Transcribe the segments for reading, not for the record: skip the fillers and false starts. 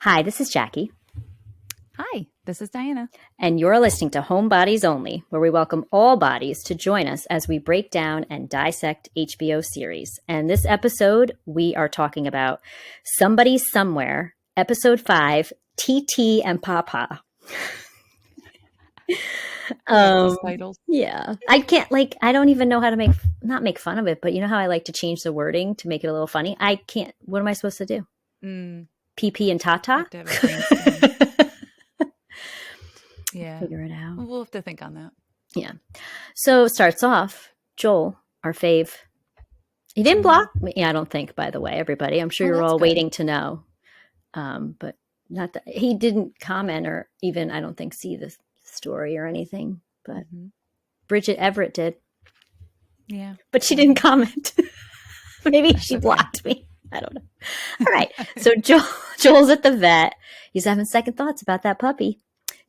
Hi, this is Jackie. Hi, this is Diana. And you're listening to Homebodies Only, where we welcome all bodies to join us as we break down and dissect HBO series. And this episode, we are talking about Somebody Somewhere, Episode 5, TT and Pa-Pah. Titles. Yeah. I don't even know how to not make fun of it, but you know how I like to change the wording to make it a little funny? I can't. What am I supposed to do? PP and Tata? Yeah. Figure it out. We'll have to think on that. Yeah. So it starts off, Joel, our fave. He didn't block me. Yeah, I don't think, by the way, everybody. I'm sure you're all waiting to know. But not that he didn't comment or even, I don't think, see the story or anything. But Bridget Everett did. Yeah. But she didn't comment. Maybe she blocked me. I don't know. All right. So Joel's at the vet. He's having second thoughts about that puppy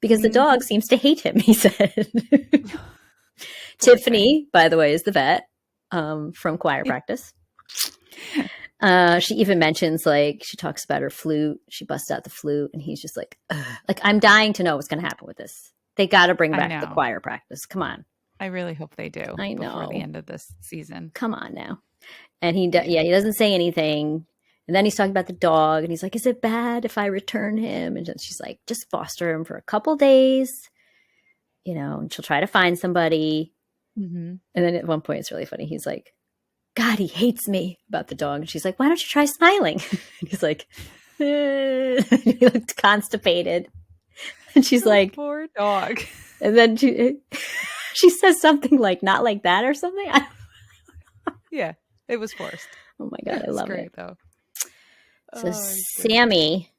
because the dog seems to hate him, he said. Tiffany, by the way, is the vet from choir practice. She even mentions, she talks about her flute. She busts out the flute and he's just like, I'm dying to know what's going to happen with this. They got to bring back the choir practice. Come on. I really hope they do. I know. Before the end of this season. Come on now. And he doesn't say anything. And then he's talking about the dog and he's like, is it bad if I return him? And she's like, just foster him for a couple days, and she'll try to find somebody. And then at one point, it's really funny. He's like, God, he hates me about the dog. And she's like, why don't you try smiling? And he's like, he looked constipated. And she's like, poor dog. And then she says something like, not like that or something. Yeah, it was forced. Oh my God, I love great, it. Though. So Sammy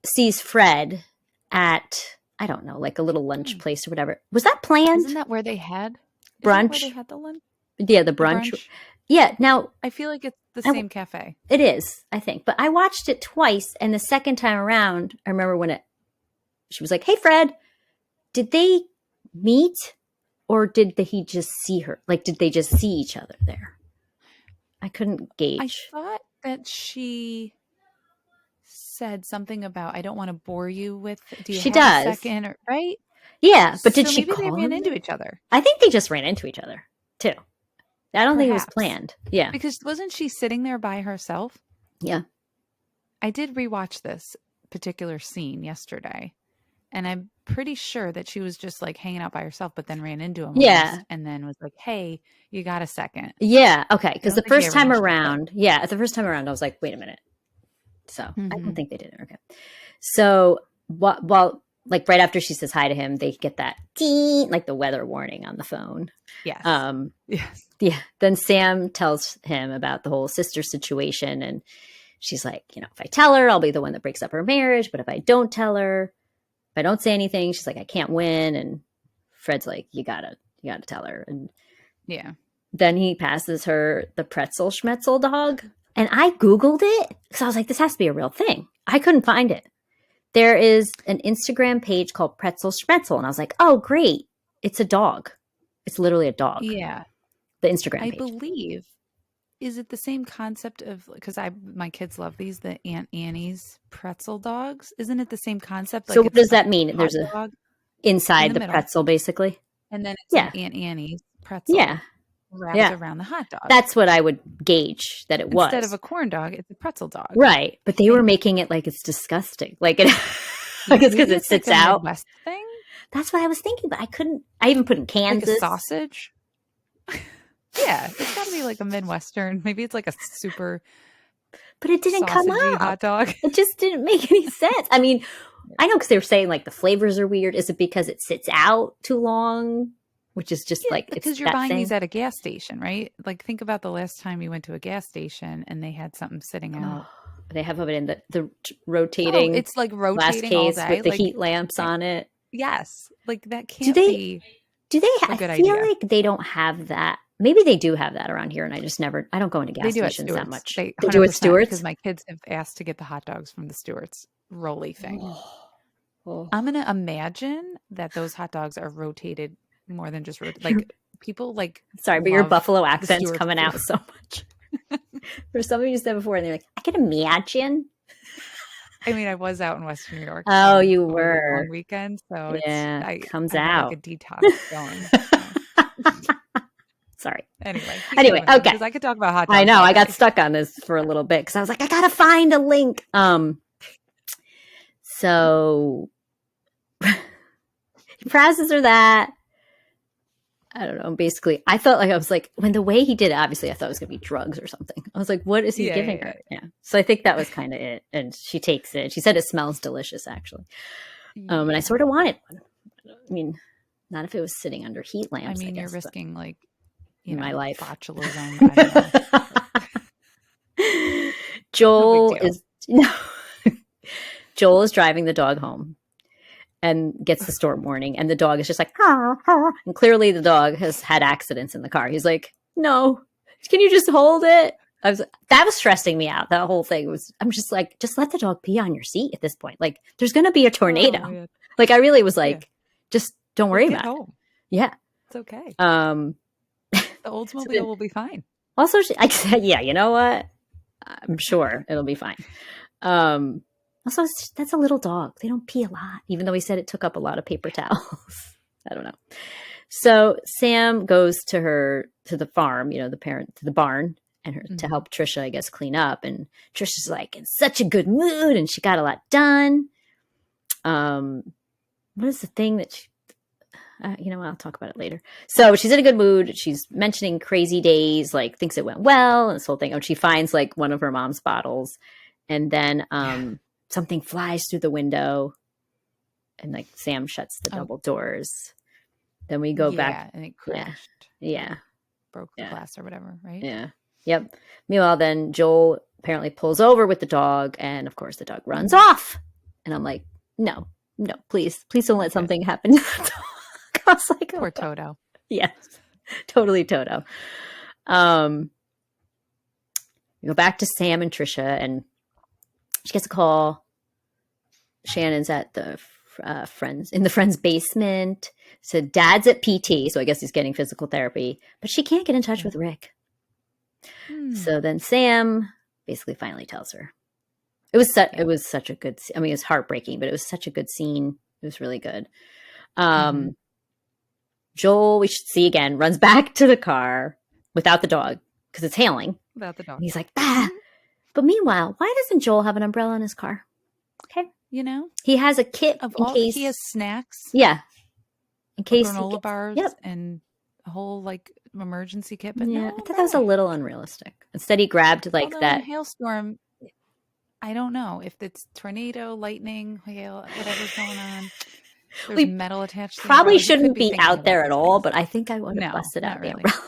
sees Fred at, I don't know, like a little lunch place or whatever. Was that planned? Isn't that where they had brunch? Where they had the lunch? Yeah, the brunch. Yeah, now I feel like it's the same cafe. It is, I think. But I watched it twice, and the second time around, I remember when she was like, "Hey, Fred, did they meet, or did he just see her? Like, did they just see each other there?" I couldn't gauge. I thought that she said something about, I don't want to bore you with, do you she have does. a second, right? Yeah, but did so she maybe call they ran him? into each other. I think they just ran into each other, too. I don't think it was planned. Yeah. Because wasn't she sitting there by herself? Yeah. I did rewatch this particular scene yesterday, and I'm pretty sure that she was just hanging out by herself, but then ran into him. Yeah. And then was like, hey, you got a second. Yeah. Okay. Because the first time around, I was like, wait a minute. So I don't think they did it. Okay. So while right after she says hi to him, they get that ding, like the weather warning on the phone. Yes. Yes. Yeah. Then Sam tells him about the whole sister situation. And she's like, if I tell her, I'll be the one that breaks up her marriage. But if I don't tell her, if I don't say anything, she's like, I can't win. And Fred's like, you gotta tell her. And yeah. Then he passes her the pretzel schmetzel dog. And I Googled it because I was like, this has to be a real thing. I couldn't find it. There is an Instagram page called Pretzel Schmetzel. And I was like, oh, great. It's a dog. It's literally a dog. Yeah. The Instagram page. I believe. Is it the same concept of, because my kids love these, the Aunt Annie's pretzel dogs? Isn't it the same concept? So what does that mean? There's a dog inside the pretzel, basically? And then it's an Aunt Annie's pretzel. Yeah. Wrapped around the hot dog. That's what I would gauge that it was. Instead of a corn dog, it's a pretzel dog. Right. But they were making it like it's disgusting. Like it, I guess because it sits out. Midwest thing? That's what I was thinking, but I even put in Kansas. Like a sausage? Yeah. It's got to be like a Midwestern. Maybe it's like a super. But it didn't come up. Hot dog. It just didn't make any sense. I mean, I know because they were saying the flavors are weird. Is it because it sits out too long? Which is just because you're buying these at a gas station, right? Think about the last time you went to a gas station and they had something sitting out. They have it in the rotating. It's rotating glass case all day with the heat lamps on it. Yes, that can't be. Do they? A good I feel idea. like they don't have that. Maybe they do have that around here, and I don't go into gas stations that much. They do it Stewart's because my kids have asked to get the hot dogs from the Stewart's rolly thing. Oh. I'm gonna imagine that those hot dogs are rotated more than just people Sorry, but your Buffalo accent's coming out so much. There's something you said before, and they're like, I can imagine. I mean, I was out in Western New York. Oh, you over the were. long weekend, so Yeah, I comes have out. like a detox going. So. Sorry. Anyway, Okay. because I could talk about hot dogs. I know. all I got day. stuck on this for a little bit because I was like, I gotta find a link. So he processes her that. I don't know. Basically, I felt like I was like, when the way he did it, obviously I thought it was going to be drugs or something. I was like, what is he giving her? Yeah. So I think that was kind of it. And she takes it. She said it smells delicious, actually. And I sort of wanted one. I mean, not if it was sitting under heat lamps. I mean, guess, you're risking like, my life. Botulism. I don't know. Joel Joel is driving the dog home and gets the storm warning, and the dog is just like, ah, ah. And clearly the dog has had accidents in the car. He's like, no, can you just hold it? That was stressing me out. That whole thing was, I'm just like, just let the dog pee on your seat at this point. Like, there's going to be a tornado. Oh, like, I really was like, just don't worry about home. it. Yeah. It's okay. The Oldsmobile will be fine. Also, I said, yeah, you know what? I'm sure it'll be fine. Also, that's a little dog. They don't pee a lot, even though he said it took up a lot of paper towels. I don't know. So Sam goes to the farm, to the barn, and to help Trisha, I guess, clean up. And Trisha's like in such a good mood, and she got a lot done. What is the thing that she, I'll talk about it later. So she's in a good mood. She's mentioning crazy days, like thinks it went well, and this whole thing. And she finds like one of her mom's bottles, and then something flies through the window, and like Sam shuts the double doors. Then we go back, and it crashed. Yeah, broke the glass or whatever, right? Yeah, yep. Meanwhile, then Joel apparently pulls over with the dog, and of course the dog runs off. And I'm like, no, please don't let something happen to the dog. I was like, poor Toto. Yes, totally Toto. We go back to Sam and Trisha, and she gets a call. Shannon's at the friend's basement. So Dad's at PT, so I guess he's getting physical therapy, but she can't get in touch with Rick. So then Sam basically finally tells her. It was such a good. I mean, it was heartbreaking, but it was such a good scene. It was really good. Joel, we should see again, runs back to the car without the dog because it's hailing. Without the dog, and he's like, ah. But meanwhile, why doesn't Joel have an umbrella in his car? Okay. He has a kit of in all. case He has snacks. Yeah, in case granola bars and a whole like emergency kit. But I thought that was a little unrealistic. Instead, he grabbed like that in a hailstorm. I don't know if it's tornado, lightning, hail, whatever's going on. There's metal attached. Probably shouldn't be out there at all. But I think I would have busted out the umbrella.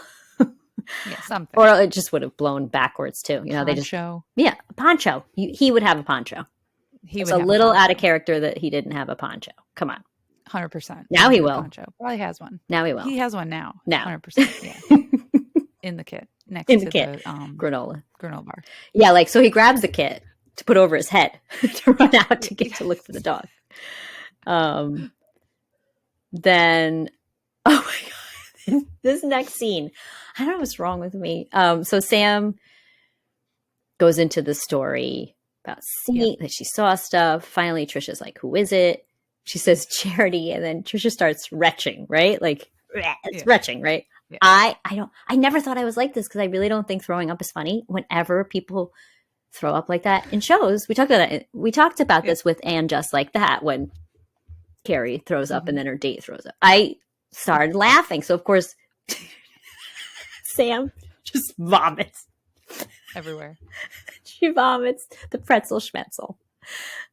Something. Or it just would have blown backwards too. Poncho. A poncho. He would have a poncho. It's a little out of character that he didn't have a poncho. Come on. 100%. Now he will. Poncho. Probably has one. Now he will. He has one now. 100%. Yeah. In the kit. Next to the granola bar. Yeah, like so he grabs the kit to put over his head to run out to get to look for the dog. Then oh my god. This next scene. I don't know what's wrong with me. So Sam goes into the story about seeing that she saw stuff. Finally, Trisha's like, who is it? She says Charity, and then Trisha starts retching, right? Like it's retching, right? Yeah. I never thought I was like this because I really don't think throwing up is funny. Whenever people throw up like that in shows, we talked about this with Anne Just Like That when Carrie throws up and then her date throws up. I started laughing. So of course Sam just vomits everywhere. She vomits the pretzel schmetzel.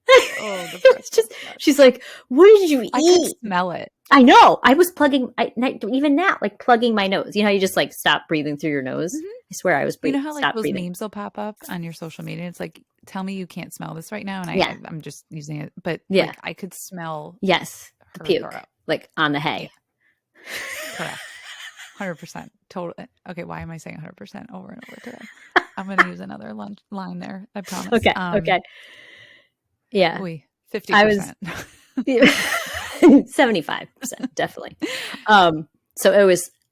Oh, the pretzel. She's like, what did you eat? I could smell it. I know. I was plugging, even now, like plugging my nose. You know how you just like stop breathing through your nose? I swear I was breathing. You know how like those memes will pop up on your social media? It's like, tell me you can't smell this right now. And I'm just using it. But like, I could smell the puke, like on the hay. Yeah. Correct. 100%. Total. Okay, why am I saying 100% over and over today? I'm going to use another line there. I promise. Okay. Okay. Yeah. 50%. I was 75%, definitely. So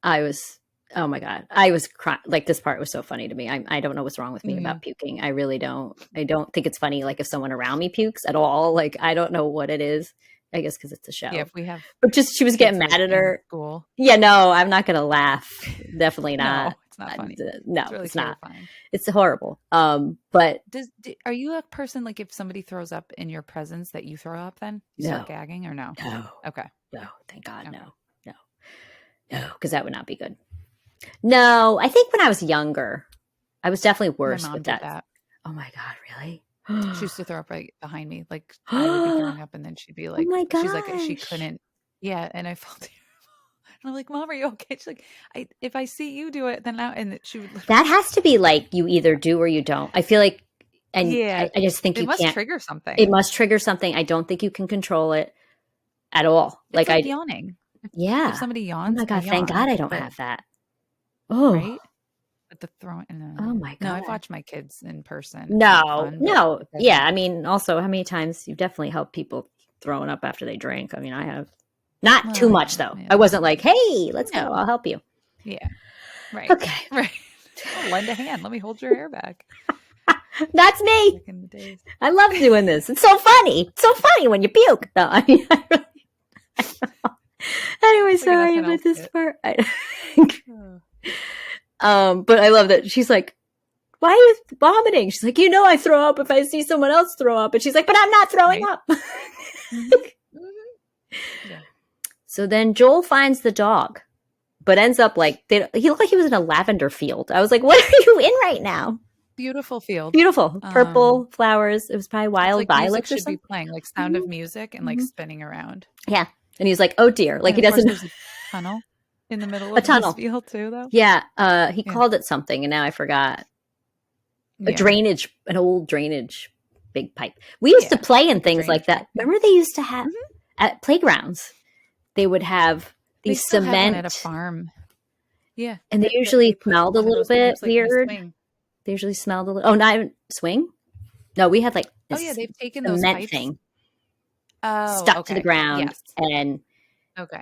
I was Oh my God. I was crying. Like this part was so funny to me. I don't know what's wrong with me about puking. I really don't. I don't think it's funny. Like if someone around me pukes at all, like I don't know what it is. I guess because it's a show. Yeah, if we have, but just she was getting mad at her. School. Yeah, no, I'm not gonna laugh. Definitely not. No, it's not funny. No, it's really it's not. terrifying. It's horrible. But are you a person like if somebody throws up in your presence that you throw up? Then you start gagging or no? No. Okay. No, thank God, okay. No, because that would not be good. No, I think when I was younger, I was definitely worse with that. Oh my God, really? She used to throw up right behind me. Like I would be throwing up and then she'd be like, oh my gosh. She's like, she couldn't. Yeah. And I felt terrible. And I'm like, Mom, are you okay? She's like, if I see you do it, then now, and she would. That has to be like you either do or you don't. I feel like, and yeah, I just think it you must can't trigger something. It must trigger something. I don't think you can control it at all. It's like yawning. Yeah. If somebody yawns, oh my God, thank God I don't have that. Oh, right. But the throwing. Oh my God. No, I've watched my kids in person. No. Yeah. I mean, also, how many times you've definitely helped people throwing up after they drink? I mean, I have. Not too much though. Yeah. I wasn't like, hey, let's go. I'll help you. Yeah. Right. Okay. Right. I'll lend a hand. Let me hold your hair back. That's me. Back in the days. I love doing this. It's so funny. It's so funny when you puke. No, I mean, I don't know. Anyway, sorry about this part. But I love that she's like, why are you vomiting? She's like, I throw up if I see someone else throw up. And she's like, but I'm not throwing up. Yeah. So then Joel finds the dog, but ends up like, he looked like he was in a lavender field. I was like, what are you in right now? Beautiful field. Beautiful. Purple flowers. It was probably wild violets or something. Should be playing like Sound of Music and like spinning around. Yeah. And he's like, oh dear. Like he doesn't. There's a tunnel in the middle of this field too, though. Yeah. He called it something and now I forgot. An old drainage big pipe. We used to play in things like that. Remember they used to have at playgrounds, they would have these cement at a farm. Yeah. And they usually smelled a little bit weird. They usually smelled a little. Oh, not even swing? No, we had like this they've taken those cement pipes. thing stuck to the ground. Yes. And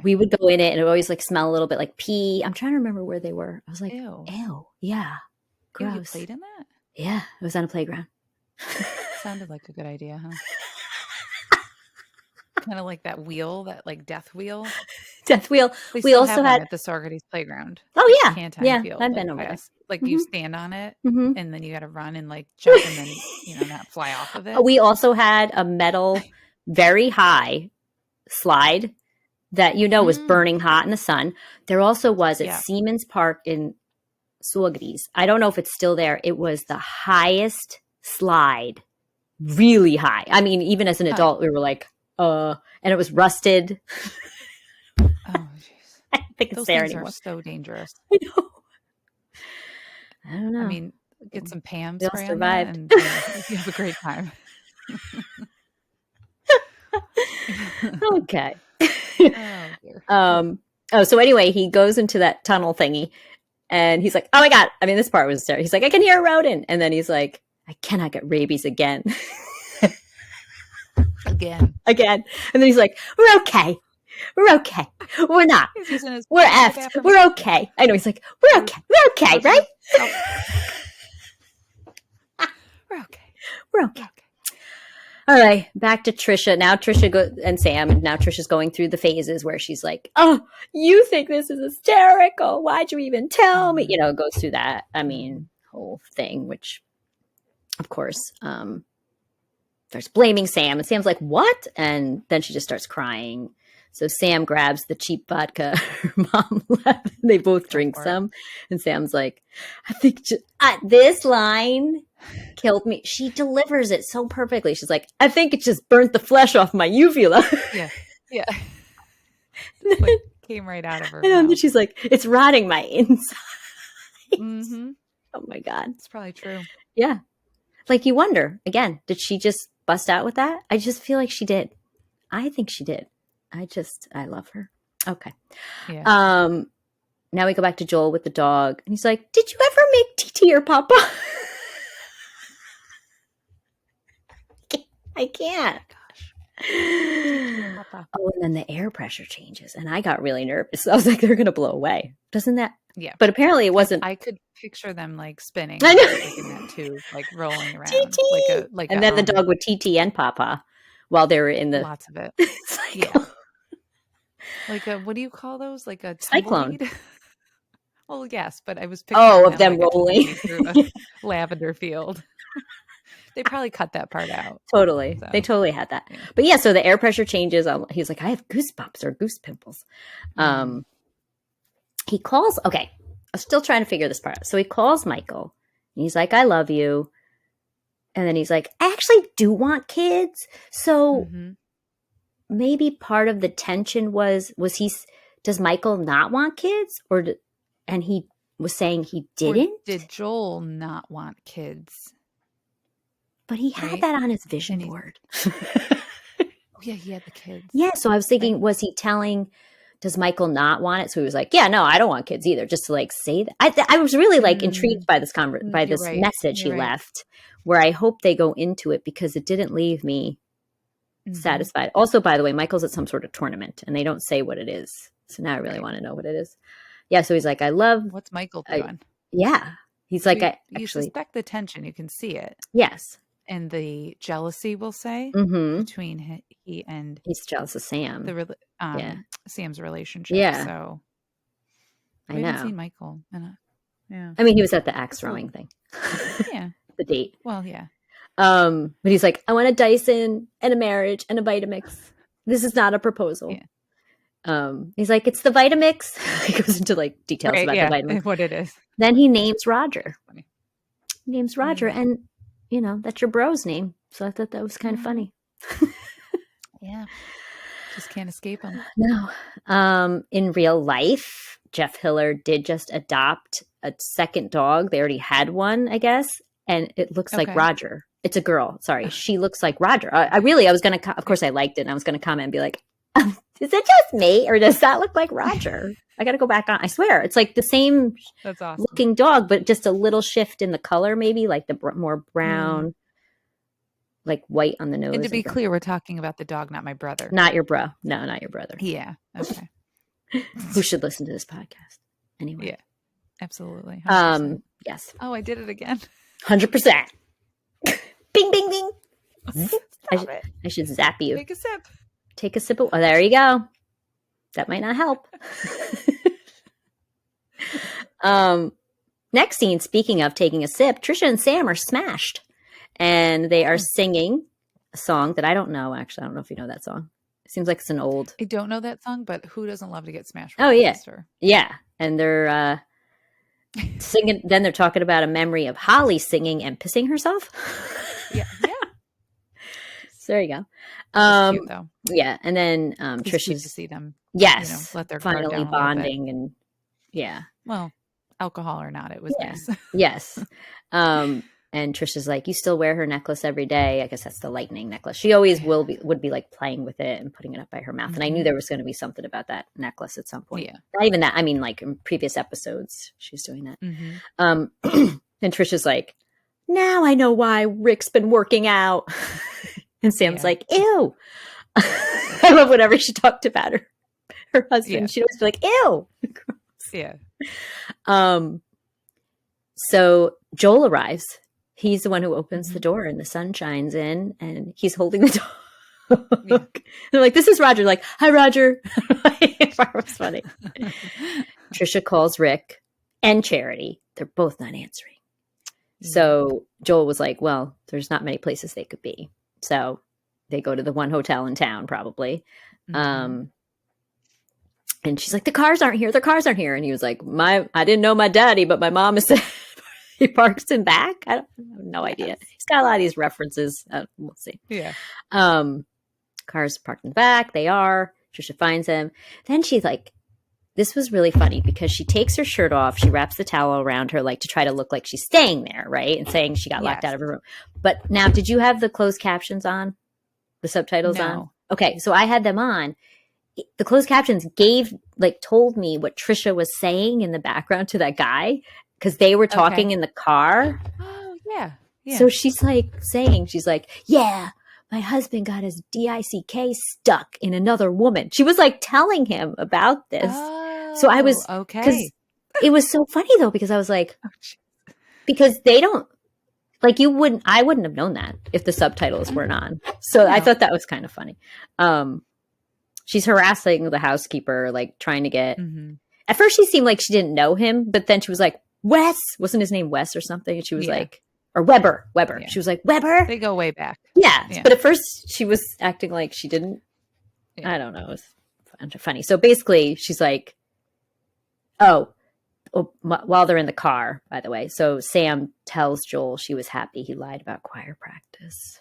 we would go in it and it would always like smell a little bit like pee. I'm trying to remember where they were. I was like, ew. Yeah. Gross. You played in that? Yeah. It was on a playground. Sounded like a good idea, huh? Kind of like that wheel, that like death wheel. Death wheel. We also had at the Saugerties playground. Oh yeah, field, I've been over there. Like you stand on it, and then you got to run and like jump, and then not fly off of it. We also had a metal, very high slide that was burning hot in the sun. There also was at Siemens Park in Saugerties. I don't know if it's still there. It was the highest slide, really high. I mean, even as an adult, we were like. And it was rusted. Oh, jeez. I don't think it's there anymore. Those things are so dangerous. I know. I don't know. I mean, get some Pam spray on that and you have a great time. Okay. So anyway, he goes into that tunnel thingy and he's like, oh my God. I mean, this part was terrible. He's like, I can hear a rodent. And then he's like, I cannot get rabies again. Again. And then he's like, we're okay. We're not. We're effed. We're okay. I know. He's like, we're okay. Right? We're okay. All right. Back to Trisha. Now Trisha and Sam. And now Trisha's going through the phases where she's like, oh, you think this is hysterical. Why'd you even tell me? It goes through that. I mean, whole thing, which of course, starts blaming Sam, and Sam's like, what? And then she just starts crying. So Sam grabs the cheap vodka her mom left. They both drink some. And Sam's like, I think this line killed me. She delivers it so perfectly. She's like, I think it just burnt the flesh off my uvula. Yeah. Like, came right out of her. And then she's like, it's rotting my inside. Oh my God. It's probably true. Yeah. Like you wonder, again, did she just bust out with that? I just feel like she did. I think she did. I love her. Okay. Yeah. Now we go back to Joel with the dog. And he's like, did you ever make tea to your papa? I can't. Gosh. Oh, and then the air pressure changes. And I got really nervous. I was like, they're going to blow away. Doesn't that Yeah. But apparently it wasn't. I could picture them like spinning I know. like in that tube, like rolling around And then the dog would TT and Pa-Pah while they were in the lots of it. cycle. Yeah. Like what do you call those? Like a Cyclone. tumbleweed? Well, yes, but I was picturing of them like rolling through a lavender field. They probably cut that part out. Totally. So, they totally had that. yeah. But yeah, so the air pressure changes. He's like, I have goosebumps or goose pimples. He calls. Okay. I'm still trying to figure this part out. So he calls Michael. And he's like, I love you. And then he's like, I actually do want kids. So maybe part of the tension was does Michael not want kids? And he was saying he didn't? Or did Joel not want kids? But he had that on his vision board. Oh, yeah, he had the kids. Yeah, so I was thinking, was he telling, does Michael not want it? So he was like, yeah, no, I don't want kids either, just to like say that. I was really like intrigued by this message he left, where I hope they go into it because it didn't leave me satisfied. Also, by the way, Michael's at some sort of tournament and they don't say what it is. So now I really want to know what it is. Yeah, so he's like, I love. What's Michael doing? Yeah. He's like, you suspect the tension. You can see it. Yes. And the jealousy, we'll say, between he and he's jealous of Sam. Sam's relationship. Yeah, so I we know. haven't seen Michael. Yeah, I mean, he was at the axe throwing thing. Yeah, the date. Well, yeah. But he's like, I want a Dyson and a marriage and a Vitamix. This is not a proposal. Yeah. He's like, it's the Vitamix. He goes into like details about the Vitamix, what it is. Then he names Roger. He names Roger, and you know, that's your bro's name. So I thought that was kind of funny. Yeah. Just can't escape him. No. In real life, Jeff Hiller did just adopt a second dog. They already had one, I guess. And it looks like Roger. It's a girl. Sorry. She looks like Roger. I was going to, of course I liked it. And I was going to comment and be like, is it just me? Or does that look like Roger? I got to go back on. I swear. It's like the same looking dog, but just a little shift in the color, maybe like the more brown, like white on the nose. And to be clear, we're talking about the dog, not my brother. Not your bro. No, not your brother. Yeah. Okay. Who should listen to this podcast anyway? Yeah, absolutely. 100%. Yes. Oh, I did it again. 100%. Bing, bing, bing. I should zap you. Take a sip. Take a sip. Oh, there you go. That might not help. Next scene, speaking of taking a sip, Trisha and Sam are smashed. And they are singing a song that I don't know, actually. I don't know if you know that song. It seems like it's an old. I don't know that song, but who doesn't love to get smashed? Oh, yeah. Yeah. And they're singing. Then they're talking about a memory of Holly singing and pissing herself. Yeah. So there you go. Cute, though. Yeah. And then Trisha's to see them. Yes. Let their finally bonding. And yeah. Well, alcohol or not, it was nice. Yes. And Trisha's like, you still wear her necklace every day. I guess that's the lightning necklace. She always would be like playing with it and putting it up by her mouth. And I knew there was going to be something about that necklace at some point. Yeah. Not even that. I mean, like in previous episodes, she's doing that. And Trisha's like, now I know why Rick's been working out. And Sam's like, ew. I love whenever she talked about her husband. She'd always be like, ew. Yeah. So Joel arrives. He's the one who opens the door and the sun shines in and he's holding the dog. They're like, this is Roger. Like, hi, Roger. It was funny. Trisha calls Rick and Charity. They're both not answering. So Joel was like, well, there's not many places they could be. So they go to the one hotel in town, probably. And she's like, the cars aren't here. The cars aren't here. And he was like, I didn't know my daddy, but my mom said he parks in back. I have no idea. He's got a lot of these references. We'll see. Yeah. Cars parked in the back. They are. Trisha finds him. Then she's like, this was really funny because she takes her shirt off. She wraps the towel around her, like to try to look like she's staying there, right? And saying she got locked out of her room. But now, did you have the closed captions on? The subtitles on? Okay, so I had them on. The closed captions told me what Trisha was saying in the background to that guy because they were talking in the car. Oh, yeah. So she's like saying, yeah, my husband got his DICK stuck in another woman. She was like telling him about this. Oh, so I was, okay. It was so funny though, because I was like, Oh, because they don't, like I wouldn't have known that if the subtitles weren't on. So I thought that was kind of funny. She's harassing the housekeeper, like trying to get, at first she seemed like she didn't know him, but then she was like, Wes, wasn't his name Wes or something? And she was like, or Weber. Yeah. She was like, Weber? They go way back. Yeah. But at first she was acting like she didn't. Yeah. I don't know. It was funny. So basically she's like, while they're in the car, by the way. So Sam tells Joel she was happy he lied about choir practice.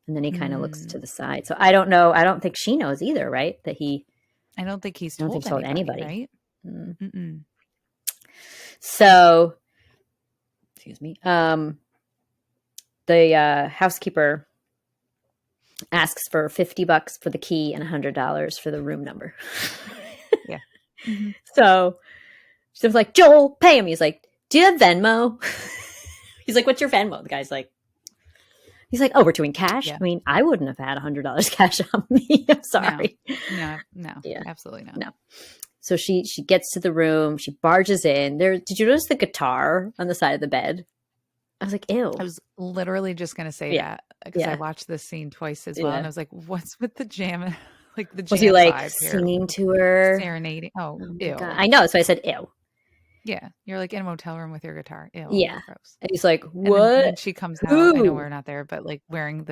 And then he kind of looks to the side. So I don't know. I don't think she knows either, right? That I don't think he's told anybody, right? So, excuse me. The housekeeper asks for $50 for the key and $100 for the room number. Yeah. So she was like, Joel, pay him. He's like, do you have Venmo? He's like, what's your Venmo? The guy's like, oh, we're doing cash? Yeah. I mean, I wouldn't have had $100 cash on me. I'm sorry. No, absolutely not. No. So she gets to the room. She barges in. Did you notice the guitar on the side of the bed? I was like, ew. I was literally just going to say that because I watched this scene twice as well. And I was like, what's with the jam? Like the jam. Was he like singing to her? Serenading. Oh ew. God. I know. So I said, ew. Yeah. You're like in a motel room with your guitar. Ew. Yeah. Gross. And he's like, what? And she comes out. I know we're not there, but like wearing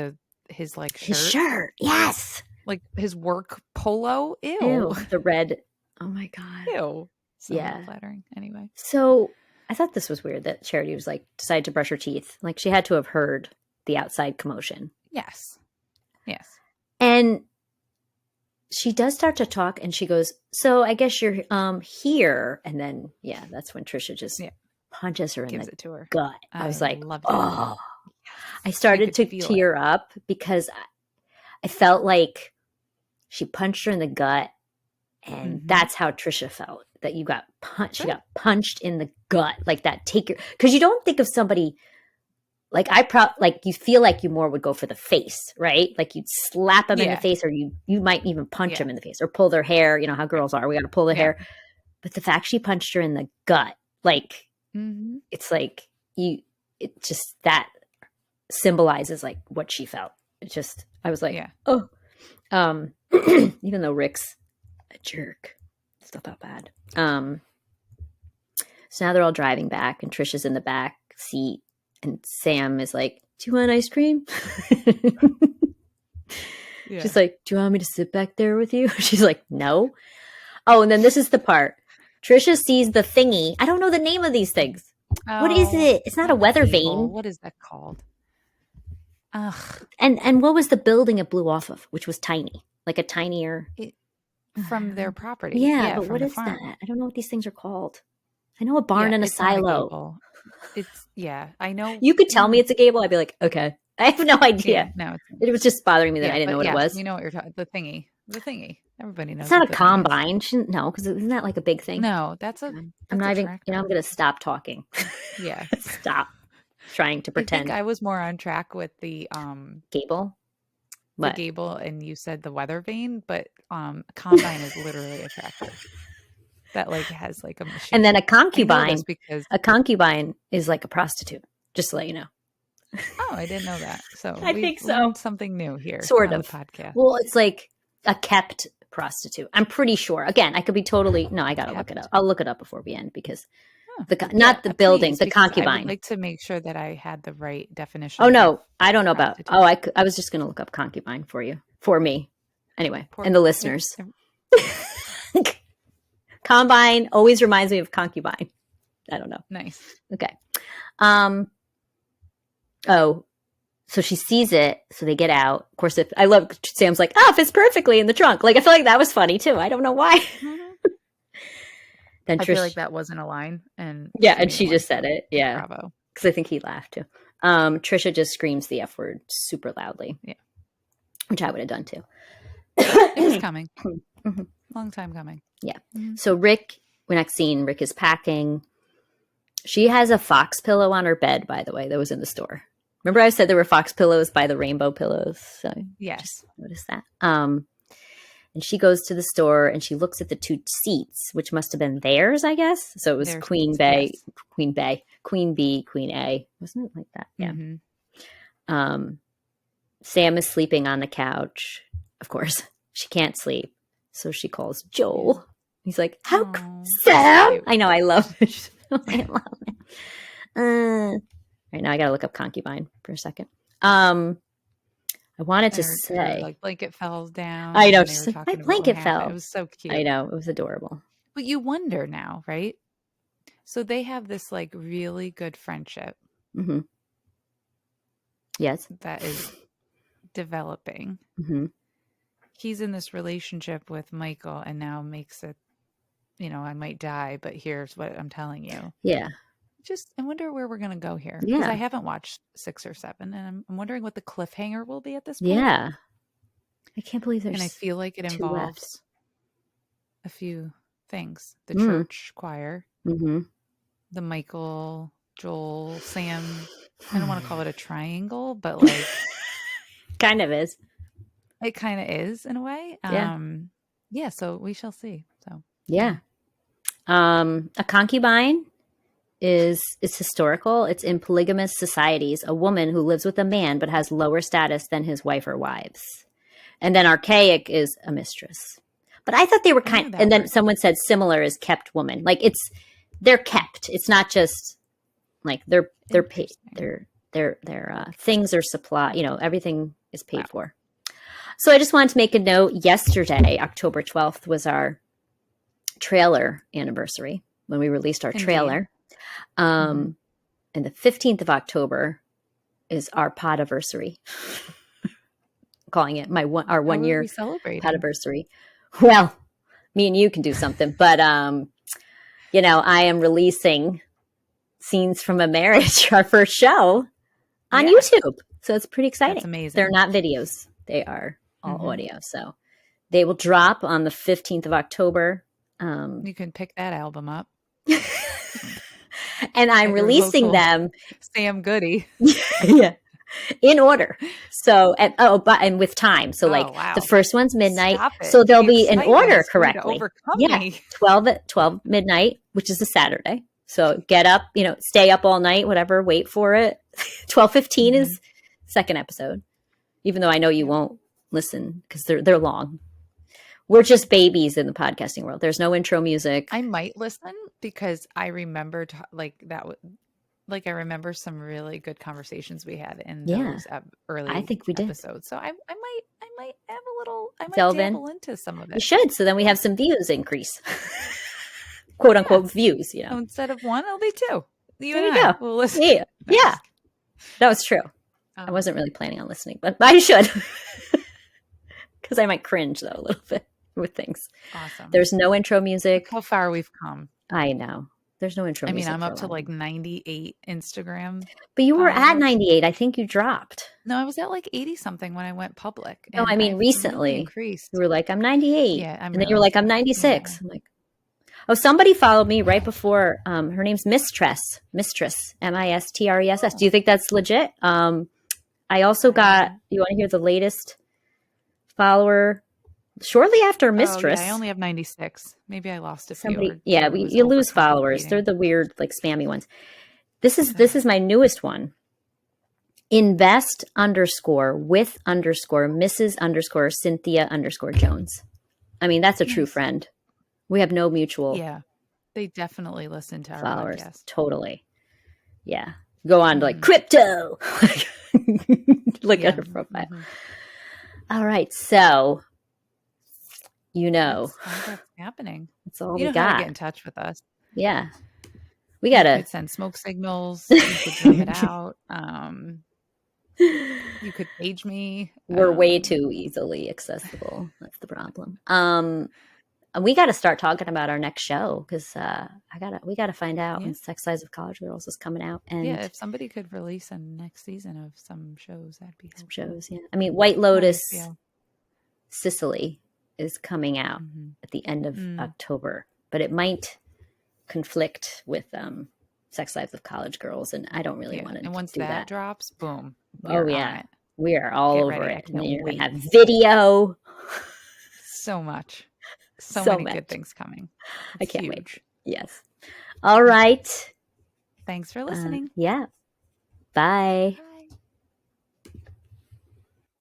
his like shirt. His shirt. Yes. Like his work polo. Ew. The red. Oh my God. Ew. So flattering. Anyway. So I thought this was weird that Charity was like, decided to brush her teeth. Like she had to have heard the outside commotion. Yes. And she does start to talk and she goes, so I guess you're here. And then, that's when Trisha just punches her in the gut. I was like, oh. I started to tear up because I felt like she punched her in the gut. And that's how Trisha felt, that you got punched. She got punched in the gut, like that. Because you don't think of somebody like you feel like you more would go for the face, right? Like you'd slap them in the face, or you might even punch them in the face, or pull their hair. You know how girls are; we got to pull their hair. But the fact she punched her in the gut, like it's like it just that symbolizes like what she felt. It just, I was like, oh, even though Rick's a jerk, still felt bad. So now they're all driving back and Trisha's in the back seat and Sam is like, do you want ice cream? She's like, do you want me to sit back there with you? She's like, no. Oh, and then this is the part. Trisha sees the thingy. I don't know the name of these things. What is it? It's not a weather vane. What is that called? Ugh. And what was the building it blew off of, which was tiny, like a tinier... From their property. Yeah, but what is that? I don't know what these things are called. I know a barn and a silo. I know. You could tell me it's a gable. I'd be like, okay. I have no idea. No, it was just bothering me that I didn't know what it was. We know what you're talking. The thingy. Everybody knows. It's not a combine. No, because isn't that like a big thing? No, that's a. I'm not even. I'm going to stop talking. Yeah, stop trying to pretend. I think I was more on track with the gable. The gable, and you said the weather vane, but combine is literally a tractor that like has like a machine. And then a concubine, because a concubine is like a prostitute. Just to let you know. Oh, I didn't know that. So I think so. Something new here, sort on of the podcast. Well, it's like a kept prostitute. I'm pretty sure. Again, I could be totally. No, I gotta look it up. I'll look it up before we end because. Not the building, the concubine. I would like to make sure that I had the right definition. Oh, no. I don't know about. Oh, I was just going to look up concubine for me. Anyway, and the listeners. Combine always reminds me of concubine. I don't know. Nice. Okay. Oh, so she sees it. So they get out. Of course, I love Sam's like, it fits perfectly in the trunk. Like, I feel like that was funny too. I don't know why. Then I feel like that wasn't a line, and she just said it. Yeah, bravo. Because I think he laughed too. Trisha just screams the F word super loudly. Yeah, which I would have done too. It was coming. Long time coming. Yeah. So Rick, next scene, Rick is packing. She has a fox pillow on her bed, by the way, that was in the store. Remember I said there were fox pillows by the rainbow pillows? So yes, notice that. And she goes to the store and she looks at the 2 seats, which must have been theirs, I guess. So it was Queen Bee, Queen B, Queen A. Wasn't it like that? Yeah. Sam is sleeping on the couch. Of course, she can't sleep. So she calls Joel. He's like, Sam? I know, I love it. I love it. Right now, I got to look up concubine for a second. I wanted to say, like blanket fell down. I know, just like, my blanket fell. It was so cute. I know, it was adorable. But you wonder now, right? So they have this like really good friendship. Mm-hmm. Yes, that is developing. Mm-hmm. He's in this relationship with Michael, and now makes it, I might die, but here's what I'm telling you. Yeah. I wonder where we're going to go here. Because I haven't watched 6 or 7, and I'm wondering what the cliffhanger will be at this point. Yeah. I can't believe there's. And I feel like it involves a few things: the church choir, the Michael, Joel, Sam. I don't want to call it a triangle, but like, kind of is. It kind of is in a way. Yeah. So we shall see. So yeah. A concubine is historical. It's in polygamous societies, a woman who lives with a man but has lower status than his wife or wives. And then archaic is a mistress. But I thought they were and then someone said similar is kept woman. Like they're kept. It's not just like they're paid. Their things are supply. Everything is paid for. So I just wanted to make a note. Yesterday, October 12th, was our trailer anniversary when we released our trailer. And the 15th of October is our pod-iversary. Calling it our 1 year pod-iversary. Well, me and you can do something, but I am releasing Scenes from a Marriage, our first show, on YouTube. So it's pretty exciting. That's amazing. They're not videos. They are all audio. So they will drop on the 15th of October. You can pick that album up. And I'm releasing them. Sam Goody. Yeah. In order. So, and with time. So the first one's midnight. So they'll be in order correctly. Yeah. 12 midnight, which is a Saturday. So get up, stay up all night, whatever, wait for it. 12:15 is second episode. Even though I know you won't listen because they're long. We're just babies in the podcasting world. There's no intro music. I might listen because I remember I remember some really good conversations we had in those early episodes. So I might have a little. I might dabble into some of it. You should. So then we have some views increase, quote unquote views. So instead of 1, it'll be 2. There you go. We'll listen. Yeah. That was true. I wasn't really planning on listening, but I should. Because I might cringe, though, a little bit with things. Awesome. There's no intro music. Look how far we've come. I know. There's no intro music. I'm up to like 98 Instagram. But you were at 98. I think you dropped. No, I was at like 80 something when I went public. No, I mean, recently. Increased. You were like, I'm 98. Yeah, and then you were like, I'm 96. Yeah. I'm like, oh, somebody followed me right before. Her name's Mistress, Mistress. Do you think that's legit? I also got, you want to hear the latest follower? Shortly after Mistress. I only have 96. Maybe I lost a few. You lose followers. They're the weird, like spammy ones. This is my newest one. Invest _with Mrs. Cynthia Jones. I mean, that's a true friend. We have no mutual. Yeah. They definitely listen to our followers. Podcast. Totally. Yeah. Go on to like crypto. Look at her profile. All right. So, that's happening. That's all we got. How to get in touch with us. Yeah. We got to send smoke signals. You could drum it out. You could page me. We're way too easily accessible. That's the problem. We got to start talking about our next show because we got to find out when Sex Lives of College Girls is coming out. And if somebody could release a next season of some shows, that'd be helpful. Some shows. Yeah, I mean, White Lotus, Sicily is coming out at the end of October, but it might conflict with Sex Lives of College Girls, and I don't really want to. And once that drops, boom! We are all over it. And you're gonna have video. so much. So many good things coming. I can't wait. Yes. All right. Thanks for listening. Yeah. Bye.